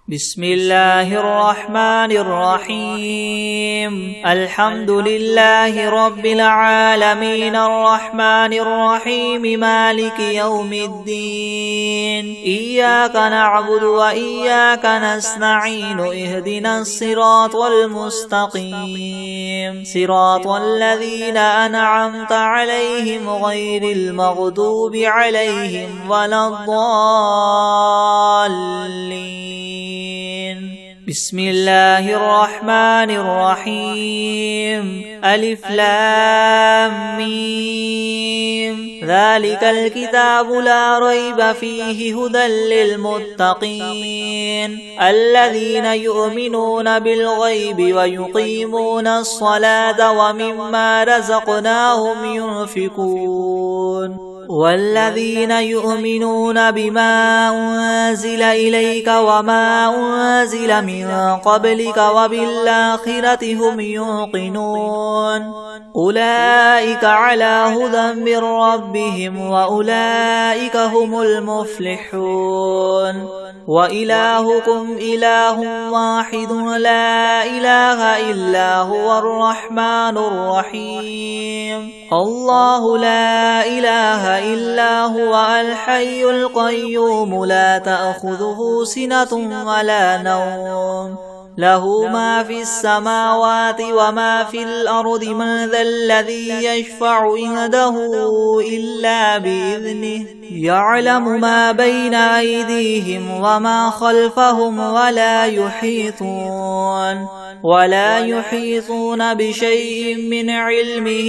بسم الله الرحمن الرحيم الحمد لله رب العالمين الرحمن الرحيم مالك يوم الدين إياك نعبد وإياك نستعين اهدنا الصراط المستقيم صراط الذين أنعمت عليهم غير المغضوب عليهم ولا الضالين بسم الله الرحمن الرحيم ألف لام ميم ذلك الكتاب لا ريب فيه هدى للمتقين الذين يؤمنون بالغيب ويقيمون الصلاة ومما رزقناهم ينفقون والذين يؤمنون بما أنزل إليك وما أنزل من قبلك وبالآخرة هم يوقنون أولئك على هدى من ربهم وأولئك هم المفلحون وإلهكم إله واحد لا إله إلا هو الرحمن الرحيم الله لا إله إلا هو الحي القيوم لا تأخذه سنة ولا نوم له ما في السماوات وما في الأرض من ذا الذي يشفع عنده إلا بإذنه يعلم ما بين أيديهم وما خلفهم ولا يحيطون بشيء من علمه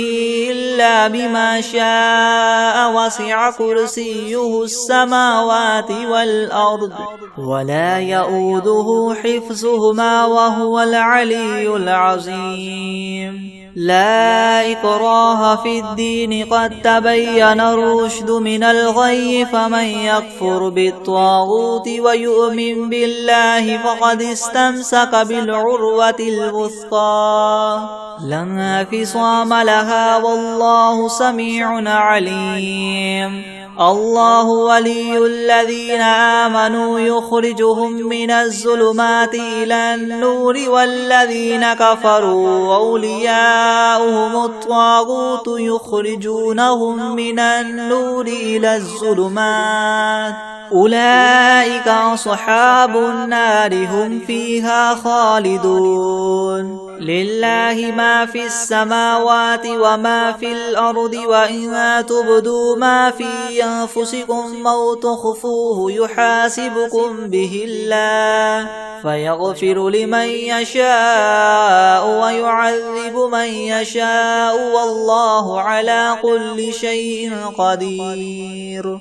إلا بما شاء وسع كرسيه السماوات والأرض ولا يؤوده حفظهما وهو العلي العظيم لا إكراه في الدين قد تبين الرشد من الغي فمن يكفر بالطاغوت ويؤمن بالله فقد استمسك بالعروة الوثقى لا انفصام لها والله سميع عليم الله ولي الذين آمنوا يخرجهم من الظلمات إلى النور والذين كفروا أولياؤهم الطاغوت يخرجونهم من النور إلى الظلمات أولئك أصحاب النار هم فيها خالدون لله ما في السماوات وما في الأرض وإن تبدوا ما في أنفسكم أو تخفوه يحاسبكم به الله فيغفر لمن يشاء ويعذب من يشاء والله على كل شيء قدير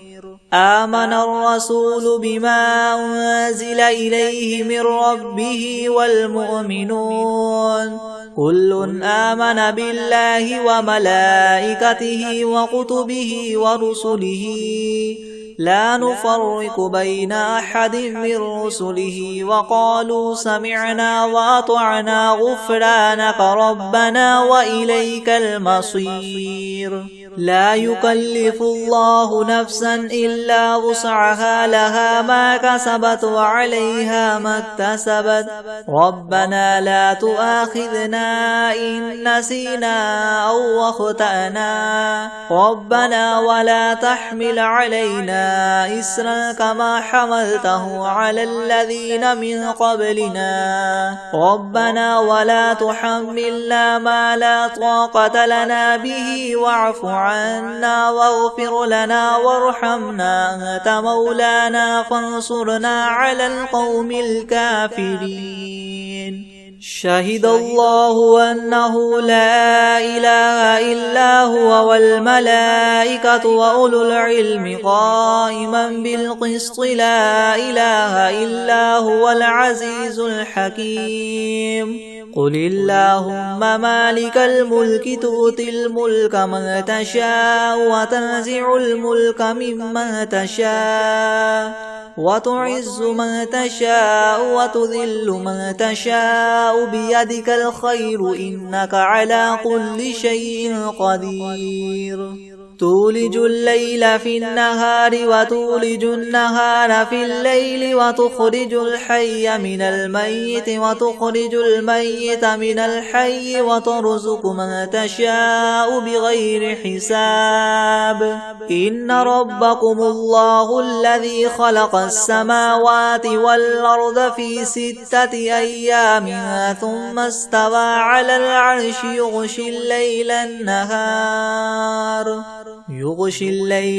آمن الرسول بما أنزل إليه من ربه والمؤمنون كل آمن بالله وملائكته وكتبه ورسله لا نفرق بين أحد من رسله وقالوا سمعنا وأطعنا غفرانك ربنا وإليك المصير لا يكلف الله نفسا إلا وسعها لها ما كسبت وعليها ما اكتسبت ربنا لا تؤاخذنا إن نسينا أو أخطأنا ربنا ولا تحمل علينا إسرا كما حملته على الذين من قبلنا ربنا ولا تحملنا ما لا طاقة لنا به واعف عنا واغفر لنا وارحمنا أنت مولانا فانصرنا على القوم الكافرين شهد الله أنه لا إله إلا هو والملائكة وأولو العلم قائما بالقسط لا إله إلا هو العزيز الحكيم قل اللهم مالك الملك تؤتي الملك من تشاء وتنزع الملك ممن تشاء وتعز من تشاء وتذل من تشاء بيدك الخير إنك على كل شيء قدير تولج الليل في النهار وتولج النهار في الليل وتخرج الحي من الميت وتخرج الميت من الحي وترزق من تشاء بغير حساب إن ربكم الله الذي خلق السماوات والأرض في 6 أيام ثم استوى على العرش يغشي الليل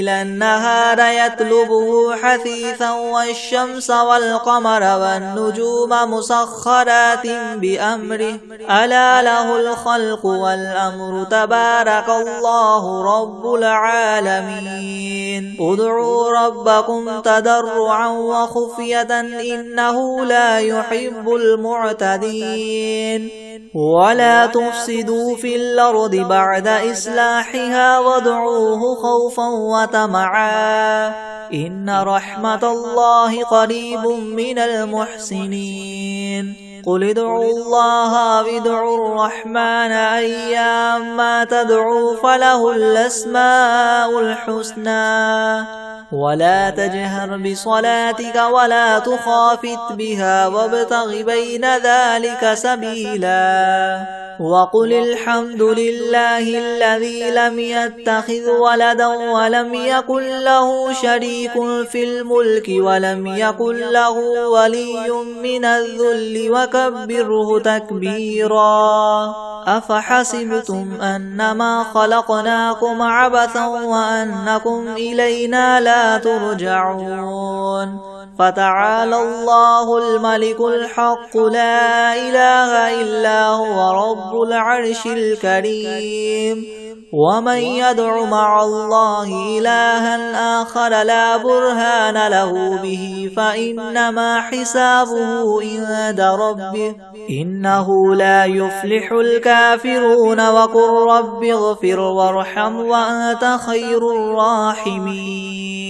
النهار يطلبه حثيثا والشمس والقمر والنجوم مسخرات بأمره ألا له الخلق والأمر تبارك الله رب العالمين ادعوا ربكم تضرعا وخفية إنه لا يحب المعتدين ولا تفسدوا في الأرض بعد إصلاحها وادعوه خوفا وطمعا إن رحمة الله قريب من المحسنين قل ادعوا الله وادعوا الرحمن أيما تدعوا فله الأسماء الحسنى ولا تجهر بصلاتك ولا تخافت بها وابتغ بين ذلك سبيلا وقل الحمد لله الذي لم يتخذ ولدا ولم يكن له شريك في الملك ولم يكن له ولي من الذل وكبره تكبيرا أفحسبتم أنما خلقناكم عبثا وأنكم إلينا لا ترجعون فتعالى الله الملك الحق لا إله إلا هو رب العرش الكريم ومن يدع مع الله إلها آخر لا برهان له به فإنما حسابه عند ربه إنه لا يفلح الكافرون وقل رب اغفر وارحم وأنت خير الراحمين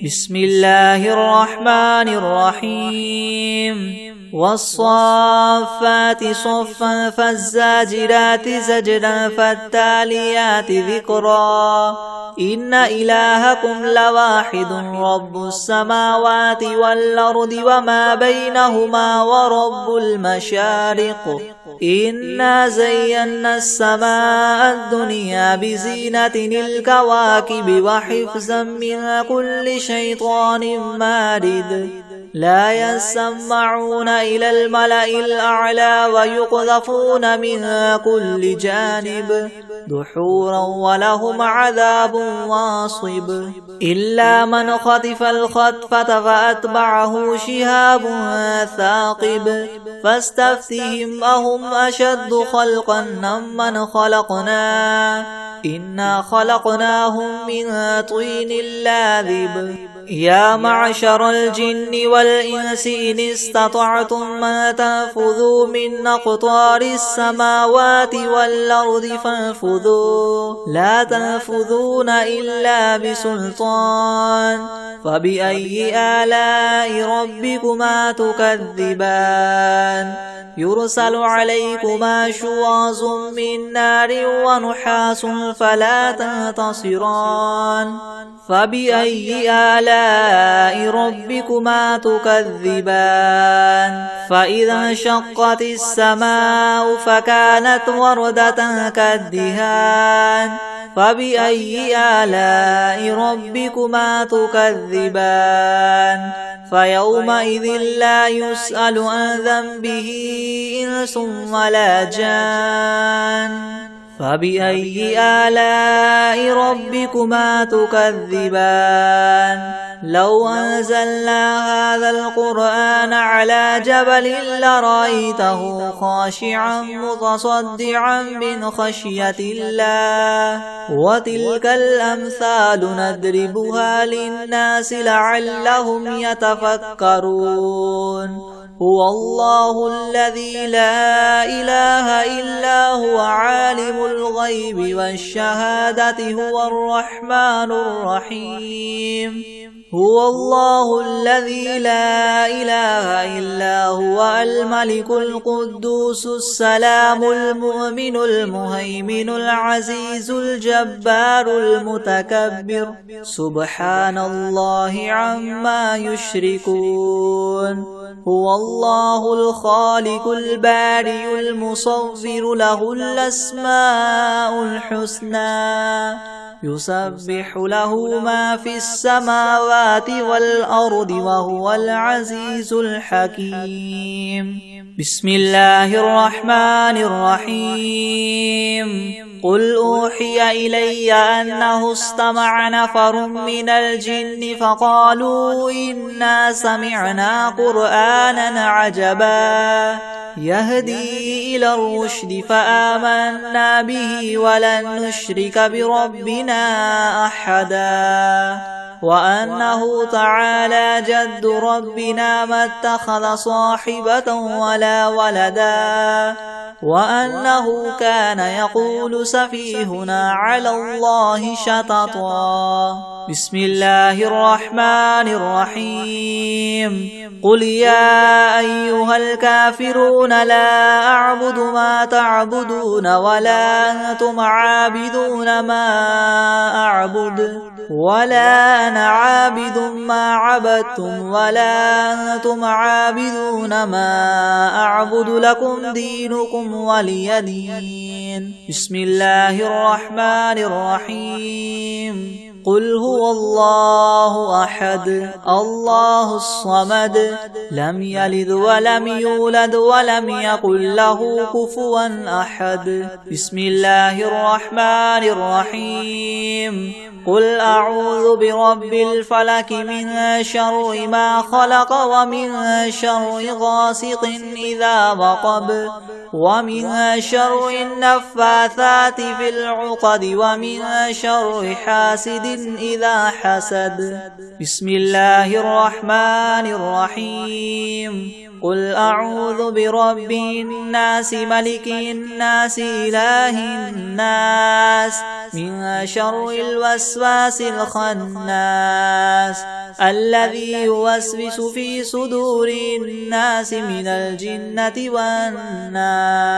بسم الله الرحمن الرحيم والصافات صفا فالزاجرات زجرا فالتاليات ذكرا إن إلهكم لواحد رب السماوات والأرض وما بينهما ورب المشارق إنا زينا السماء الدنيا بزينة الكواكب وحفظا من كل شيطان مارد لا يسمعون إلى الملأ الأعلى ويقذفون من كل جانب دحورا ولهم عذاب واصب إلا من خطف الخطفة فأتبعه شهاب ثاقب فاستفتهم أهم أشد خلقا أم من خلقنا إنا خلقناهم من طين لاذب يا معشر الجن والإنس إن استطعتم أن تنفذوا من أقطار السماوات والأرض فانفذوا لا تنفذون إلا بسلطان فبأي آلاء ربكما تكذبان يرسل عليكما شواظ من نار ونحاس فلا تنتصران فبأي آلاء ربكما تكذبان فإذا انشقت السماء فكانت وردة كالدهان فبأي آلاء ربكما تكذبان فيومئذ لا يسأل عن ذنبه إنس ولا جان فبأي آلاء ربكما تكذبان لو أنزلنا هذا القرآن على جبل لرأيته خاشعا متصدعا من خشية الله وتلك الأمثال نضربها للناس لعلهم يتفكرون هو الله الذي لا إله إلا هو عالم الغيب والشهادة هو الرحمن الرحيم هو الله الذي لا إله إلا هو الملك القدوس السلام المؤمن المهيمن العزيز الجبار المتكبر سبحان الله عما يشركون هو الله الخالق البارئ المصور له الأسماء الحسنى يسبح له ما في السماوات والأرض وهو العزيز الحكيم بسم الله الرحمن الرحيم قل أوحي إلي أنه استمع نفر من الجن فقالوا إنا سمعنا قرآنا عجبا يهدي إلى الرشد فآمنا به ولن نشرك بربنا أحدا وأنه تعالى جد ربنا ما اتخذ صاحبة ولا ولدا وأنه كان يقول سفيهنا على الله شططا بسم الله الرحمن الرحيم قل يا أيها الكافرون لا أعبد ما تعبدون ولا أنتم عابدون ما أعبد ولا أنا عابد ما عبدتم ولا أنتم عابدون ما أعبد لكم دينكم ولي دين بسم الله الرحمن الرحيم قل هو الله أحد الله الصمد لم يلد ولم يولد ولم يكن له كفوا أحد بسم الله الرحمن الرحيم قل أعوذ برب الفلك من شر ما خلق ومن شر غاسق إذا وقب ومن شر النفاثات في العقد ومن شر حاسد إذا حسد بسم الله الرحمن الرحيم قل أعوذ برب الناس ملك الناس إله الناس من شر الوسواس الخناس الذي يوسوس في صدور الناس من الجنة والناس